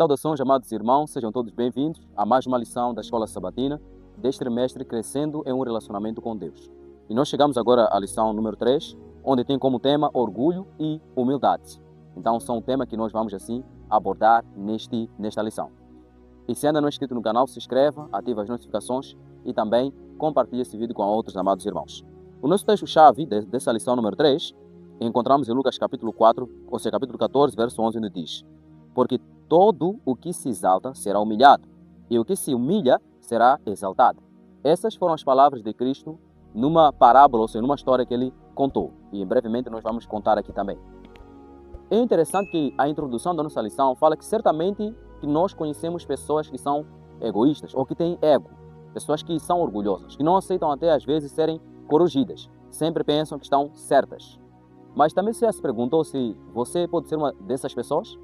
Saudações, amados irmãos, sejam todos bem-vindos a mais uma lição da Escola Sabatina deste trimestre Crescendo em um Relacionamento com Deus. E nós chegamos agora à lição número 3, onde tem como tema orgulho e humildade. Então são um tema que nós vamos assim abordar nesta lição. E se ainda não é inscrito no canal, se inscreva, ative as notificações e também compartilhe esse vídeo com outros amados irmãos. O nosso texto-chave dessa lição número 3 encontramos em Lucas capítulo 4, ou seja, capítulo 14, verso 11, onde diz: porque todo o que se exalta será humilhado, e o que se humilha será exaltado. Essas foram as palavras de Cristo numa parábola, ou seja, numa história que ele contou. E brevemente nós vamos contar aqui também. É interessante que a introdução da nossa lição fala que certamente que nós conhecemos pessoas que são egoístas ou que têm ego, pessoas que são orgulhosas, que não aceitam até às vezes serem corrigidas, sempre pensam que estão certas. Mas também você já se perguntou se você pode ser uma dessas pessoas?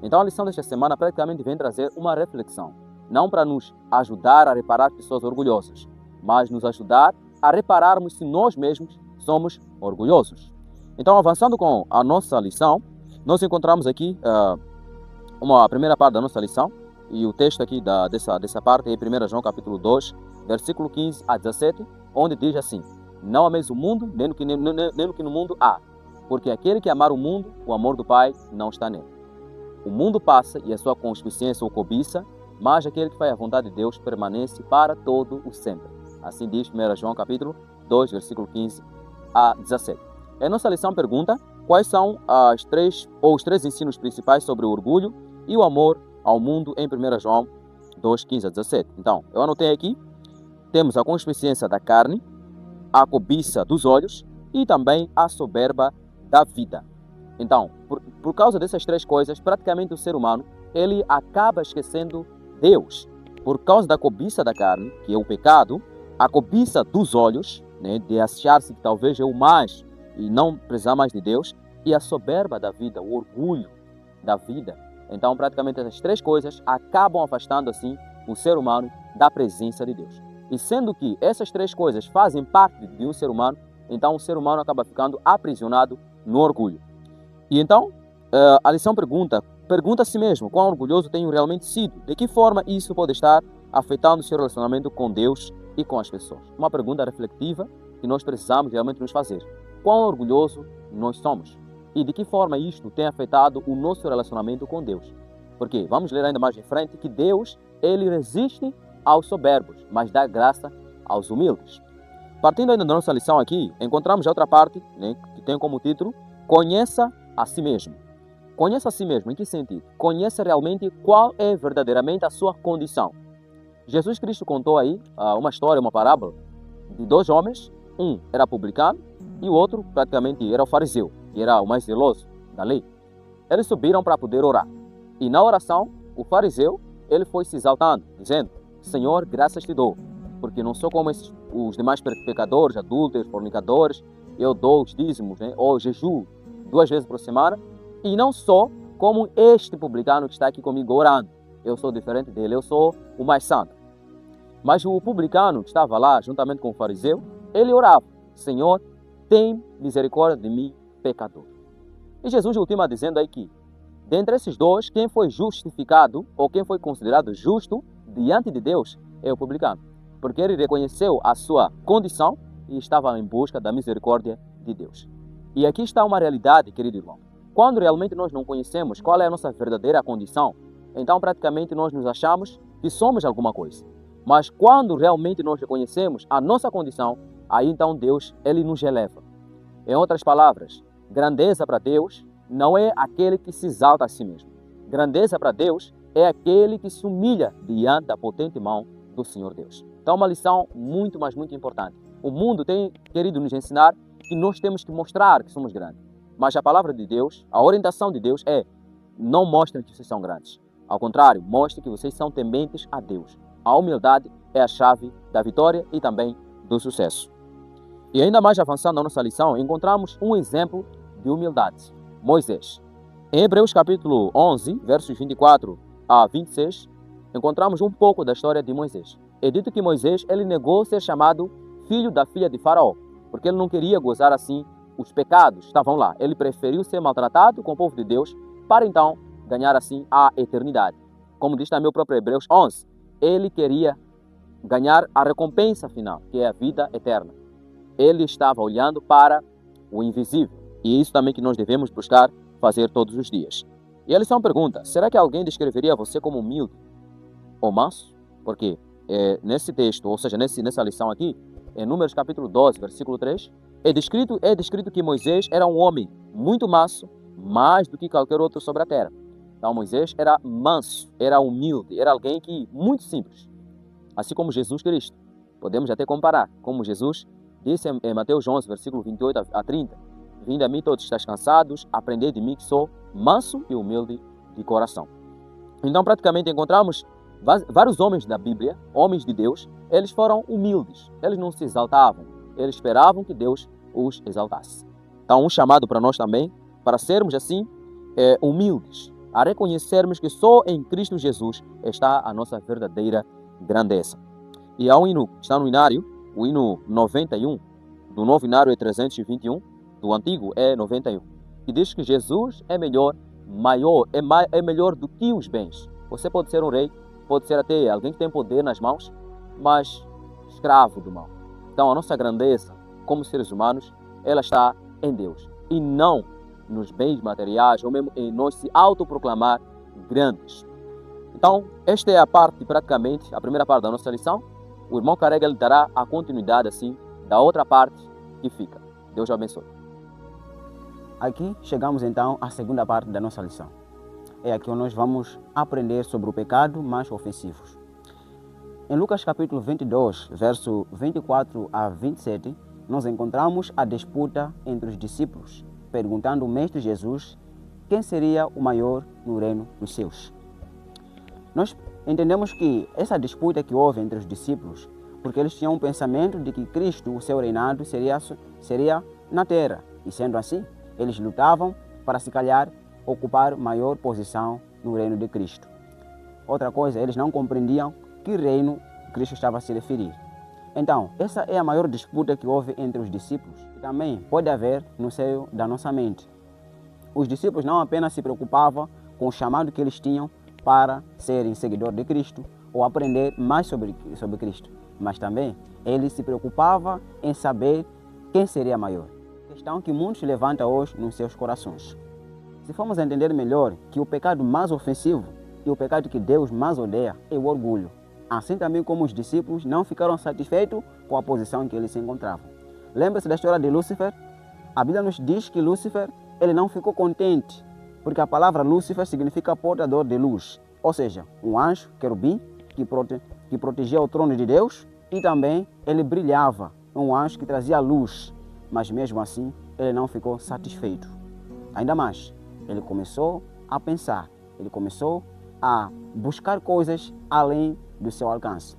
Então a lição desta semana praticamente vem trazer uma reflexão, não para nos ajudar a reparar pessoas orgulhosas, mas nos ajudar a repararmos se nós mesmos somos orgulhosos. Então, avançando com a nossa lição, nós encontramos aqui uma primeira parte da nossa lição, e o texto aqui dessa parte é 1 João capítulo 2, versículo 15 a 17, onde diz assim: não ameis o mundo, nem o que no mundo há, porque aquele que amar o mundo, o amor do Pai não está nele. O mundo passa e a sua concupiscência ou cobiça, mas aquele que faz a vontade de Deus permanece para todo o sempre. Assim diz 1 João capítulo 2, versículo 15 a 17. A nossa lição pergunta quais são os três ensinos principais sobre o orgulho e o amor ao mundo em 1 João 2, 15 a 17. Então, eu anotei aqui, temos a concupiscência da carne, a cobiça dos olhos e também a soberba da vida. Então, por causa dessas três coisas, praticamente o ser humano, ele acaba esquecendo Deus. Por causa da cobiça da carne, que é o pecado, a cobiça dos olhos, né, de achar-se que talvez é o mais e não precisar mais de Deus, e a soberba da vida, o orgulho da vida. Então, praticamente essas três coisas acabam afastando assim o ser humano da presença de Deus. E sendo que essas três coisas fazem parte de um ser humano, então o ser humano acaba ficando aprisionado no orgulho. E então, a lição pergunta a si mesmo quão orgulhoso tenho realmente sido, de que forma isso pode estar afetando o seu relacionamento com Deus e com as pessoas. Uma pergunta reflexiva que nós precisamos realmente nos fazer. Quão orgulhoso nós somos e de que forma isto tem afetado o nosso relacionamento com Deus. Porque vamos ler ainda mais em frente que Deus, ele resiste aos soberbos, mas dá graça aos humildes. Partindo ainda da nossa lição aqui, encontramos a outra parte, né, que tem como título Conheça a si mesmo. Conheça a si mesmo, em que sentido? Conheça realmente qual é verdadeiramente a sua condição. Jesus Cristo contou aí uma história, uma parábola de dois homens, um era publicano e o outro praticamente era o fariseu, que era o mais zeloso da lei. Eles subiram para poder orar. E na oração, o fariseu, ele foi se exaltando, dizendo: Senhor, graças te dou, porque não sou como os demais pecadores, adúlteros, fornicadores, eu dou os dízimos, né, ou jejuo 2 vezes por semana, e não sou como este publicano que está aqui comigo orando. Eu sou diferente dele, eu sou o mais santo. Mas o publicano que estava lá, juntamente com o fariseu, ele orava: Senhor, tem misericórdia de mim, pecador. E Jesus ultima dizendo aí que, dentre esses dois, quem foi justificado, ou quem foi considerado justo diante de Deus, é o publicano. Porque ele reconheceu a sua condição e estava em busca da misericórdia de Deus. E aqui está uma realidade, querido irmão. Quando realmente nós não conhecemos qual é a nossa verdadeira condição, então praticamente nós nos achamos que somos alguma coisa. Mas quando realmente nós reconhecemos a nossa condição, aí então Deus, ele nos eleva. Em outras palavras, grandeza para Deus não é aquele que se exalta a si mesmo. Grandeza para Deus é aquele que se humilha diante da potente mão do Senhor Deus. Então, uma lição muito, mas muito importante. O mundo tem querido nos ensinar que nós temos que mostrar que somos grandes. Mas a palavra de Deus, a orientação de Deus é: não mostrem que vocês são grandes. Ao contrário, mostrem que vocês são tementes a Deus. A humildade é a chave da vitória e também do sucesso. E ainda mais avançando na nossa lição, encontramos um exemplo de humildade. Moisés. Em Hebreus capítulo 11, versos 24 a 26, encontramos um pouco da história de Moisés. É dito que Moisés, ele negou ser chamado filho da filha de Faraó, porque ele não queria gozar assim os pecados estavam lá. Ele preferiu ser maltratado com o povo de Deus para então ganhar assim a eternidade. como diz também o próprio Hebreus 11, ele queria ganhar a recompensa final, que é a vida eterna. Ele estava olhando para o invisível. E é isso também que nós devemos buscar fazer todos os dias. E a lição pergunta, será que alguém descreveria você como humilde ou manso? Porque nesse texto, ou seja, nessa lição aqui, em Números capítulo 12, versículo 3, é descrito que Moisés era um homem muito manso, mais do que qualquer outro sobre a terra. Então Moisés era manso, era humilde, era alguém que muito simples. Assim como Jesus Cristo. Podemos até comparar, como Jesus disse em Mateus 11, versículo 28 a 30, vinde a mim todos que estáis cansados, aprendei de mim que sou manso e humilde de coração. Então praticamente encontramos vários homens da Bíblia, homens de Deus, eles foram humildes, eles não se exaltavam, eles esperavam que Deus os exaltasse. Então um chamado para nós também, para sermos assim humildes, a reconhecermos que só em Cristo Jesus está a nossa verdadeira grandeza. E há um hino, está no hinário, o hino 91, do novo hinário é 321, do antigo é 91, que diz que Jesus é melhor, maior, é melhor do que os bens. Você pode ser um rei, pode ser até alguém que tem poder nas mãos, mas escravo do mal. Então a nossa grandeza como seres humanos, ela está em Deus e não nos bens materiais ou mesmo em nós se autoproclamar grandes. Então, esta é a parte, praticamente, a primeira parte da nossa lição. O irmão Carrega, ele dará a continuidade, assim, da outra parte que fica. Deus o abençoe. Aqui chegamos, então, à segunda parte da nossa lição. É aqui onde nós vamos aprender sobre o pecado mais ofensivos. Em Lucas capítulo 22, verso 24 a 27, nós encontramos a disputa entre os discípulos, perguntando ao Mestre Jesus quem seria o maior no reino dos céus. Nós entendemos que essa disputa que houve entre os discípulos, porque eles tinham um pensamento de que Cristo, o seu reinado, seria na terra. E sendo assim, eles lutavam para, se calhar, ocupar maior posição no reino de Cristo. Outra coisa, eles não compreendiam que reino Cristo estava a se referir. Então, essa é a maior disputa que houve entre os discípulos. E também pode haver no seio da nossa mente. Os discípulos não apenas se preocupavam com o chamado que eles tinham para serem seguidores de Cristo ou aprender mais sobre Cristo, mas também eles se preocupavam em saber quem seria maior. Questão que muitos levantam hoje nos seus corações. Se formos entender melhor que o pecado mais ofensivo e o pecado que Deus mais odeia é o orgulho. Assim também como os discípulos não ficaram satisfeitos com a posição em que eles se encontravam. Lembra-se da história de Lúcifer? A Bíblia nos diz que Lúcifer ele não ficou contente, porque a palavra Lúcifer significa portador de luz, ou seja, um anjo, querubim, que protegia o trono de Deus e também ele brilhava, um anjo que trazia luz, mas mesmo assim ele não ficou satisfeito. Ainda mais, ele começou a pensar, ele começou a buscar coisas além do seu alcance.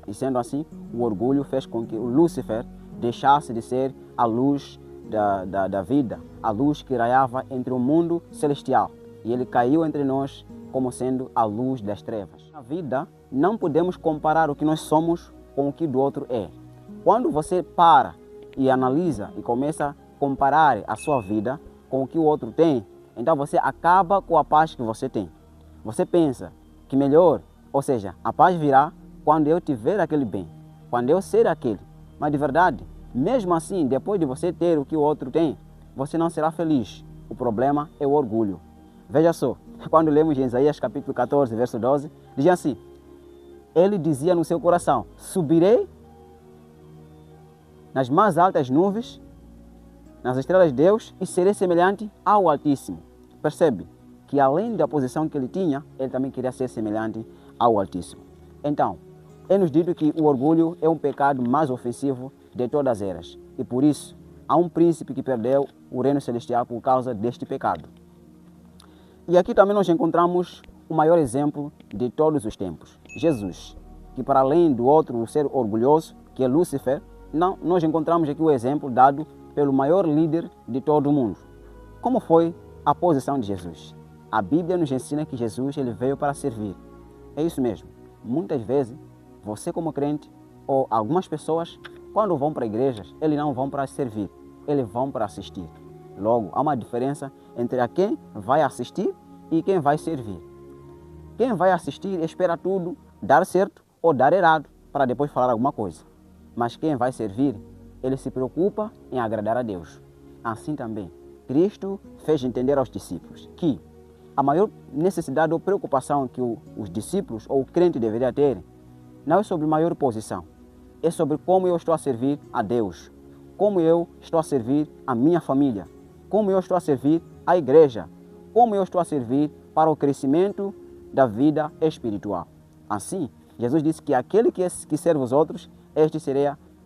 E sendo assim, o orgulho fez com que o Lúcifer deixasse de ser a luz da vida, a luz que raiava entre o mundo celestial. E ele caiu entre nós como sendo a luz das trevas. Na vida, não podemos comparar o que nós somos com o que do outro é. Quando você para e analisa e começa a comparar a sua vida com o que o outro tem, então você acaba com a paz que você tem. Você pensa que melhor, ou seja, a paz virá quando eu tiver aquele bem, quando eu ser aquele. Mas de verdade, mesmo assim, depois de você ter o que o outro tem, você não será feliz. O problema é o orgulho. Veja só, quando lemos em Isaías capítulo 14, verso 12, diz assim: ele dizia no seu coração, subirei nas mais altas nuvens, nas estrelas de Deus, e serei semelhante ao Altíssimo. Percebe que além da posição que ele tinha, ele também queria ser semelhante ao Altíssimo. Então, é nos dito que o orgulho é um pecado mais ofensivo de todas as eras. E por isso, há um príncipe que perdeu o reino celestial por causa deste pecado. E aqui também nós encontramos o maior exemplo de todos os tempos, Jesus, que para além do outro ser orgulhoso, que é Lúcifer, nós encontramos aqui o exemplo dado pelo maior líder de todo o mundo. Como foi a posição de Jesus? A Bíblia nos ensina que Jesus ele veio para servir. É isso mesmo. Muitas vezes, você como crente ou algumas pessoas, quando vão para igrejas, eles não vão para servir, eles vão para assistir. Logo, há uma diferença entre a quem vai assistir e quem vai servir. Quem vai assistir espera tudo dar certo ou dar errado para depois falar alguma coisa. Mas quem vai servir, ele se preocupa em agradar a Deus. Assim também, Cristo fez entender aos discípulos que a maior necessidade ou preocupação que os discípulos ou o crente deveria ter não é sobre maior posição, é sobre como eu estou a servir a Deus, como eu estou a servir a minha família, como eu estou a servir a igreja, como eu estou a servir para o crescimento da vida espiritual. Assim, Jesus disse que aquele que serve os outros, este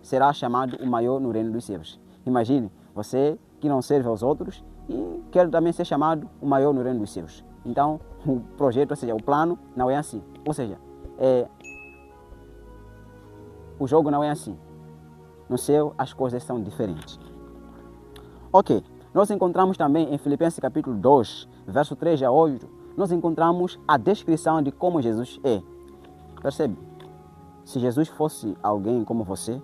será chamado o maior no reino dos céus. Imagine, você que não serve aos outros e quer também ser chamado o maior no reino dos céus. Então, o projeto, ou seja, o plano não é assim. Ou seja, o jogo não é assim. No céu, as coisas são diferentes. Ok, nós encontramos também em Filipenses capítulo 2, verso 3 a 8, nós encontramos a descrição de como Jesus é. Percebe? Se Jesus fosse alguém como você,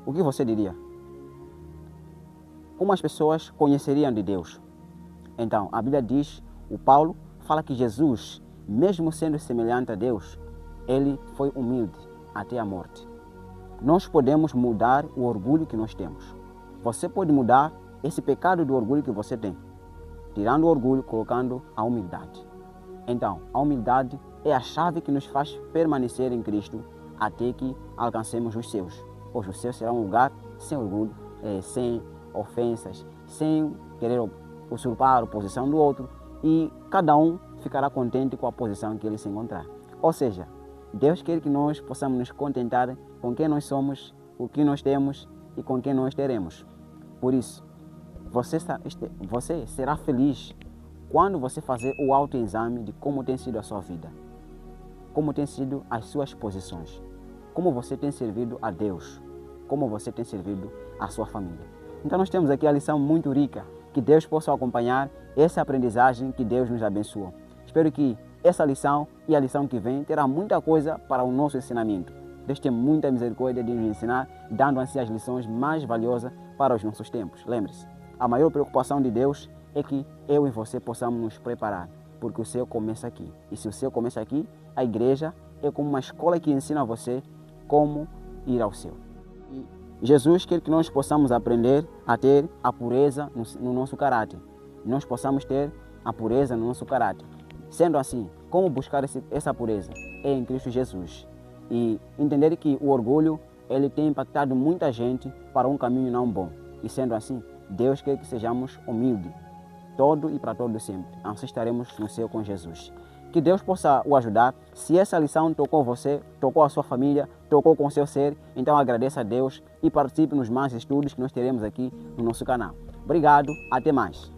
o que você diria? Como as pessoas conheceriam de Deus? Então, a Bíblia diz, o Paulo fala que Jesus, mesmo sendo semelhante a Deus, ele foi humilde até a morte. Nós podemos mudar o orgulho que nós temos. Você pode mudar esse pecado do orgulho que você tem, tirando o orgulho, colocando a humildade. Então, a humildade é a chave que nos faz permanecer em Cristo até que alcancemos os céus. Pois o céu será um lugar sem orgulho, sem ofensas, sem querer usurpar a posição do outro, e cada um ficará contente com a posição que ele se encontrar. Ou seja, Deus quer que nós possamos nos contentar com quem nós somos, o que nós temos e com quem nós teremos. Por isso, você será feliz quando você fazer o autoexame de como tem sido a sua vida, como tem sido as suas posições, como você tem servido a Deus, como você tem servido a sua família. Então nós temos aqui a lição muito rica, que Deus possa acompanhar essa aprendizagem, que Deus nos abençoe. Espero que essa lição e a lição que vem terá muita coisa para o nosso ensinamento. Deus tem muita misericórdia de nos ensinar, dando assim as lições mais valiosas para os nossos tempos. Lembre-se, a maior preocupação de Deus é que eu e você possamos nos preparar, porque o céu começa aqui. E se o céu começa aqui, a igreja é como uma escola que ensina você como ir ao céu. E Jesus quer que nós possamos aprender a ter a pureza no nosso caráter. Nós possamos ter a pureza no nosso caráter. Sendo assim, como buscar essa pureza? É em Cristo Jesus. E entender que o orgulho, ele tem impactado muita gente para um caminho não bom. E sendo assim, Deus quer que sejamos humildes, todo e para todo sempre. Assim estaremos no céu com Jesus. Que Deus possa o ajudar. Se essa lição tocou você, tocou a sua família, tocou com o seu ser, então agradeça a Deus e participe nos mais estudos que nós teremos aqui no nosso canal. Obrigado, até mais.